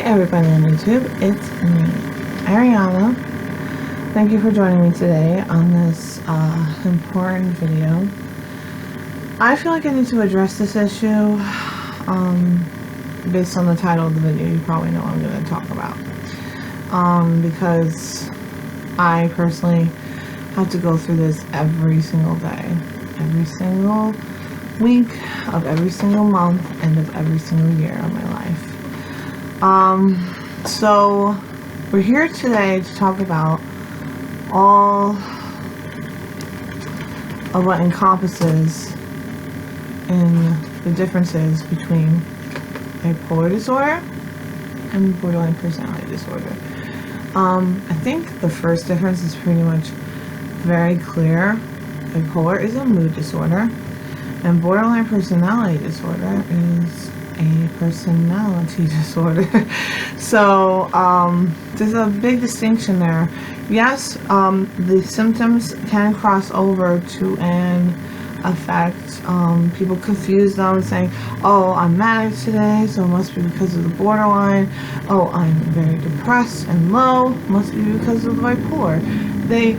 everybody on YouTube, it's me, Ariana. Thank you for joining me today on this important video. I feel like I need to address this issue. Based on the title of the video, you probably know what I'm going to talk about. Because I personally have to go through this every single day, every single week of every single month and of every single year of my life. So we're here today to talk about all of what encompasses in the differences between bipolar disorder and borderline personality disorder. I think the first difference is pretty much very clear. Bipolar is a mood disorder, and borderline personality disorder is a personality disorder. So there's a big distinction there. Yes, the symptoms can cross over to an effect. People confuse them, saying, oh, I'm manic today, so it must be because of the borderline. Oh, I'm very depressed and low, must be because of the bipolar. They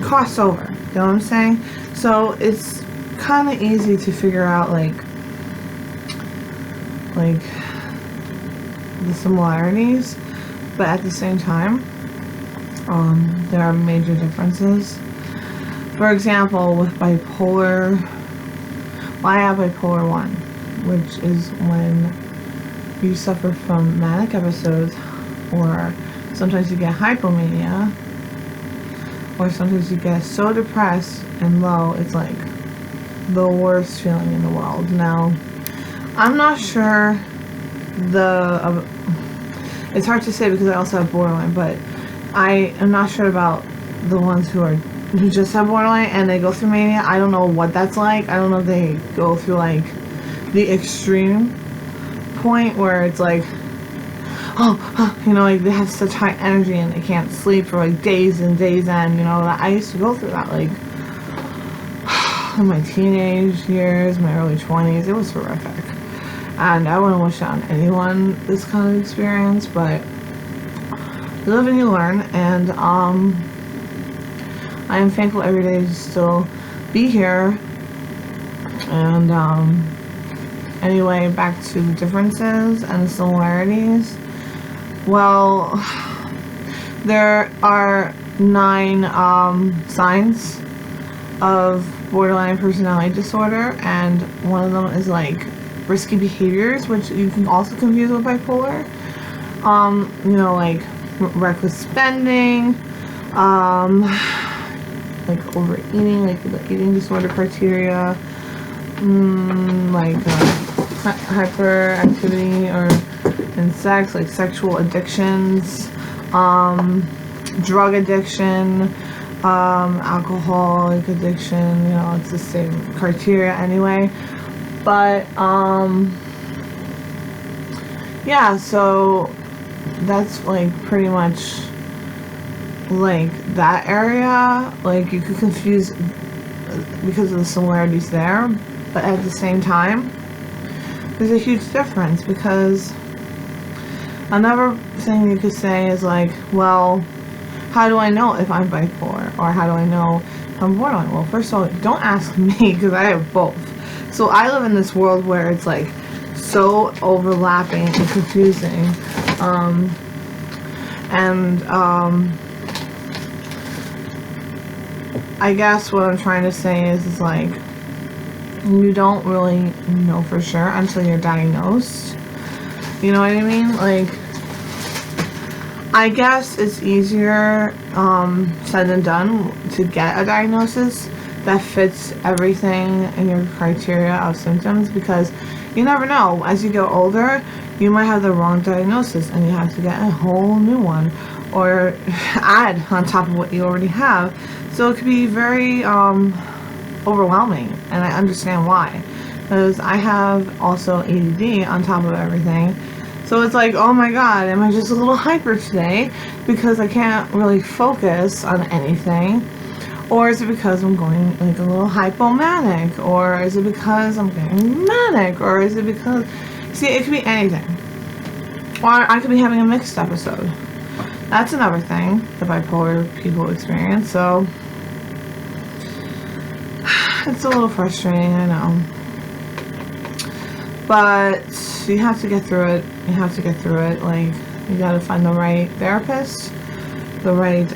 cross over, you know what I'm saying? So it's kind of easy to figure out like the similarities, but at the same time there are major differences. For example, with bipolar, I have bipolar 1, which is when you suffer from manic episodes, or sometimes you get hypomania, or sometimes you get so depressed and low, it's like the worst feeling in the world. Now, I'm not sure it's hard to say because I also have borderline, but I am not sure about the ones who just have borderline and they go through mania. I don't know what that's like. I don't know if they go through like the extreme point where it's like, you know, like they have such high energy and they can't sleep for like days and days and, you know, I used to go through that like in my teenage years, my early 20s. It was horrific. And I wouldn't wish on anyone this kind of experience, but you live and you learn, and I am thankful every day to still be here. And anyway, back to the differences and the similarities. Well, there are 9 signs of borderline personality disorder, and one of them is like risky behaviors, which you can also confuse with bipolar. You know, like reckless spending, like overeating, like the eating disorder criteria, like hyperactivity or in sex, like sexual addictions, drug addiction, alcoholic addiction. You know, it's the same criteria anyway. But yeah, so that's like pretty much like that area. Like you could confuse because of the similarities there, but at the same time there's a huge difference, because another thing you could say is like, well, how do I know if I'm bipolar, or how do I know if I'm borderline? Well, first of all, don't ask me, because I have both. So I live in this world where it's like so overlapping and confusing, I guess what I'm trying to say is like, you don't really know for sure until you're diagnosed. You know what I mean? Like, I guess it's easier said than done to get a diagnosis that fits everything in your criteria of symptoms, because you never know. As you get older, you might have the wrong diagnosis and you have to get a whole new one, or add on top of what you already have. So it could be very overwhelming, and I understand why, because I have also ADD on top of everything. So it's like, oh my god, am I just a little hyper today because I can't really focus on anything? Or is it because I'm going like a little hypomanic? Or is it because I'm getting manic? Or is it because, see, it could be anything. Or I could be having a mixed episode. That's another thing the bipolar people experience. So it's a little frustrating, I know. But you have to get through it. You have to get through it. Like, you gotta find the right therapist. The right,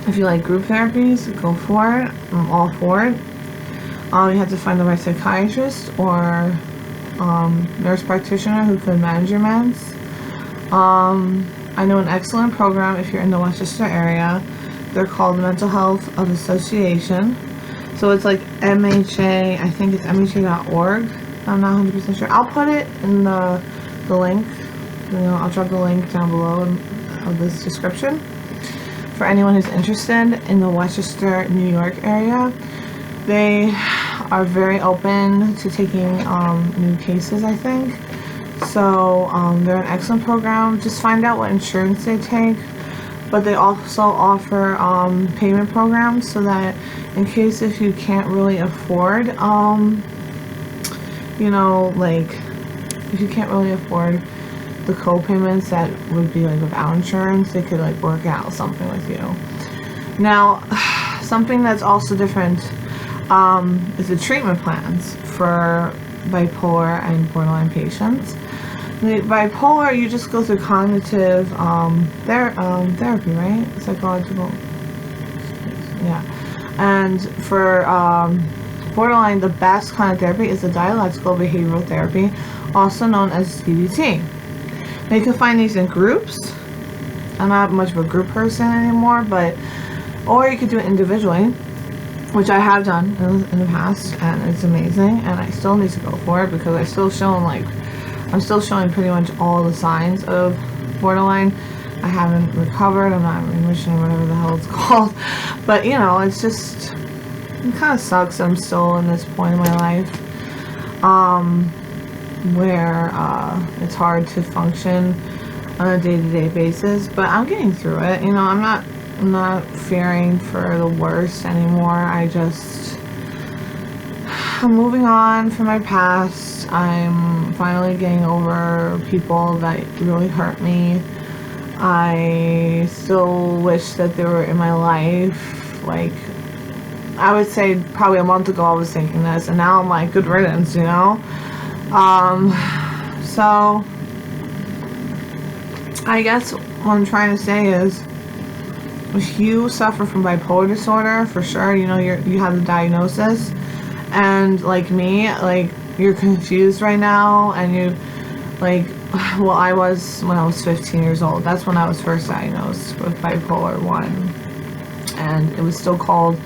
if you like group therapies, go for it. I'm all for it. You have to find the right psychiatrist or nurse practitioner who could manage your meds. I know an excellent program if you're in the Westchester area. They're called Mental Health of Association. So it's like MHA, I think it's MHA.org. I'm not 100% sure. I'll put it in the link. You know, I'll drop the link down below of this description for anyone who's interested in the Westchester, New York area. They are very open to taking new cases, I think. So they're an excellent program. Just find out what insurance they take. But they also offer payment programs so that in case if you can't really afford, you know, like if you can't really afford the co-payments that would be like without insurance, they could like work out something with you. Now, something that's also different is the treatment plans for bipolar and borderline patients. The bipolar, you just go through cognitive therapy, right? Psychological, yeah. And for borderline, the best kind of therapy is the dialectical behavioral therapy, also known as DBT. Now you can find these in groups. I'm not much of a group person anymore, but or you could do it individually, which I have done in the past, and it's amazing. And I still need to go for it because I'm still showing pretty much all the signs of borderline. I haven't recovered. I'm not in remission, whatever the hell it's called. But you know, it's just, it kind of sucks. I'm still in this point in my life where it's hard to function on a day-to-day basis. But I'm getting through it. You know, I'm not fearing for the worst anymore. I'm moving on from my past. I'm finally getting over people that really hurt me. I still wish that they were in my life. Like, I would say probably a month ago I was thinking this, and now I'm like, good riddance, you know? So I guess what I'm trying to say is, if you suffer from bipolar disorder, for sure, you know, you have the diagnosis, and like me, like, you're confused right now, and you, like, well, I was when I was 15 years old. That's when I was first diagnosed with bipolar 1, and it was still called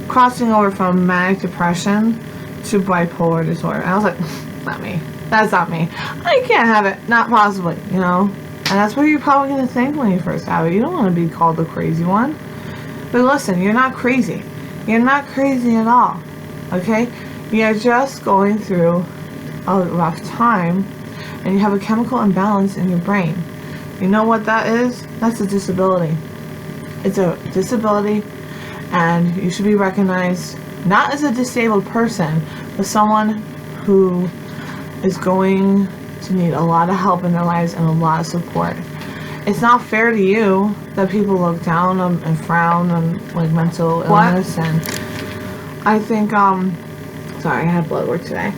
crossing over from manic depression to bipolar disorder. And I was like, not me. That's not me. I can't have it. Not possibly, you know? And that's what you're probably going to think when you first have it. You don't want to be called the crazy one. But listen, you're not crazy. You're not crazy at all. Okay? You're just going through a rough time, and you have a chemical imbalance in your brain. You know what that is? That's a disability. It's a disability, and you should be recognized not as a disabled person, but someone who is going to need a lot of help in their lives and a lot of support. It's not fair to you that people look down and frown on like mental illness. And I think sorry, I had blood work today,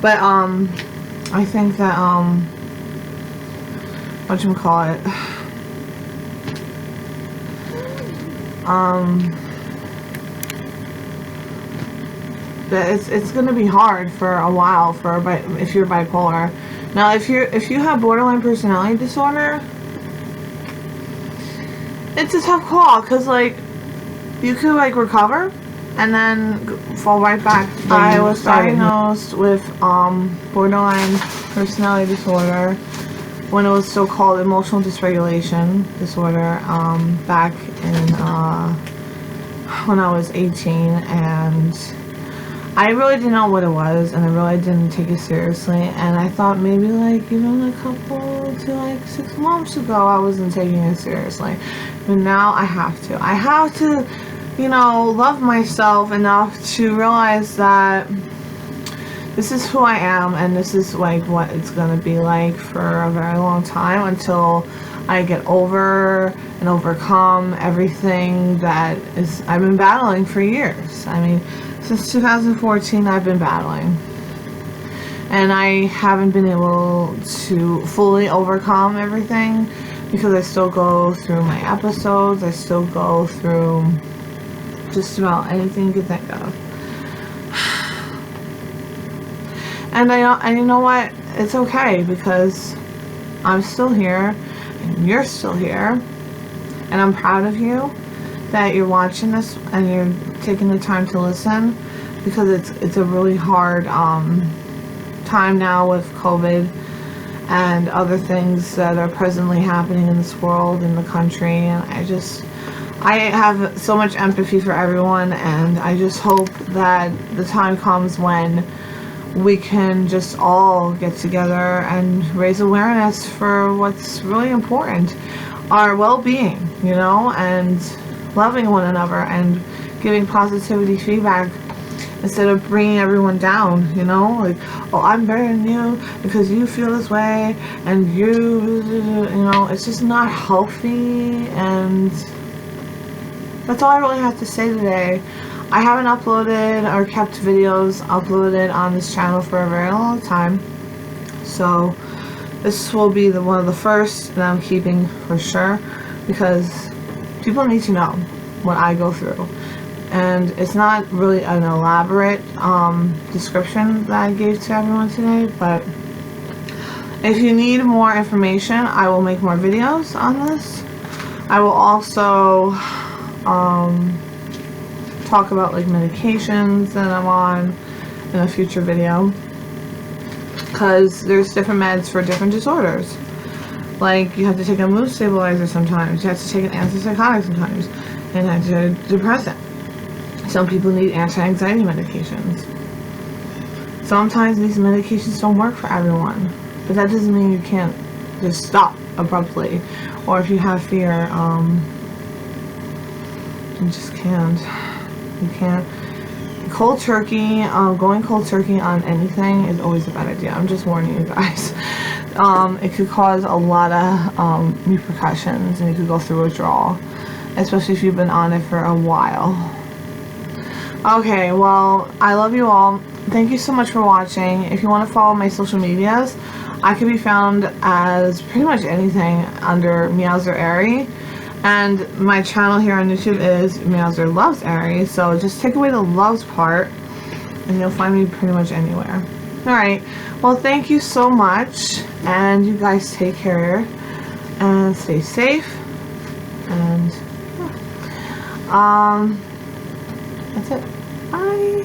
but I think that whatchamacallit, that it's gonna be hard for a while if you're bipolar. Now, if you have borderline personality disorder, it's a tough call, because like you could like recover and then fall right back. I was diagnosed with borderline personality disorder when it was still called emotional dysregulation disorder, back in when I was 18, and I really didn't know what it was, and I really didn't take it seriously, and I thought maybe like even a couple to like 6 months ago I wasn't taking it seriously, but now I have to, you know, love myself enough to realize that this is who I am, and this is like what it's gonna be like for a very long time until I get over and overcome everything that is I've been battling for years. I mean, since 2014 I've been battling, and I haven't been able to fully overcome everything because I still go through my episodes, I still go through just about anything you can think of. And you know what? It's okay, because I'm still here and you're still here, and I'm proud of you that you're watching this and you're taking the time to listen, because it's a really hard time now with COVID and other things that are presently happening in this world, in the country, and I have so much empathy for everyone, and I just hope that the time comes when we can just all get together and raise awareness for what's really important, our well-being, you know, and loving one another and giving positivity feedback instead of bringing everyone down, you know, like, oh, I'm better than you because you feel this way, and you know, it's just not healthy. And that's all I really have to say today. I haven't uploaded or kept videos uploaded on this channel for a very long time, so this will be one of the first that I'm keeping for sure, because people need to know what I go through. And it's not really an elaborate description that I gave to everyone today, but if you need more information, I will make more videos on this. I will also talk about like medications that I'm on in a future video, because there's different meds for different disorders. Like, you have to take a mood stabilizer sometimes, you have to take an antipsychotic sometimes, and antidepressant. Some people need anti-anxiety medications. Sometimes these medications don't work for everyone, but that doesn't mean you can't just stop abruptly, or if you have fear, you just can't. You can't. Cold turkey, going cold turkey on anything is always a bad idea. I'm just warning you guys. It could cause a lot of repercussions, and you could go through withdrawal, especially if you've been on it for a while. Okay, well, I love you all. Thank you so much for watching. If you want to follow my social medias, I can be found as pretty much anything under Meowser Airy. And my channel here on YouTube is Meowser Loves Airy, so just take away the loves part and you'll find me pretty much anywhere. Alright, well, thank you so much, and you guys take care and stay safe, and that's it. Bye.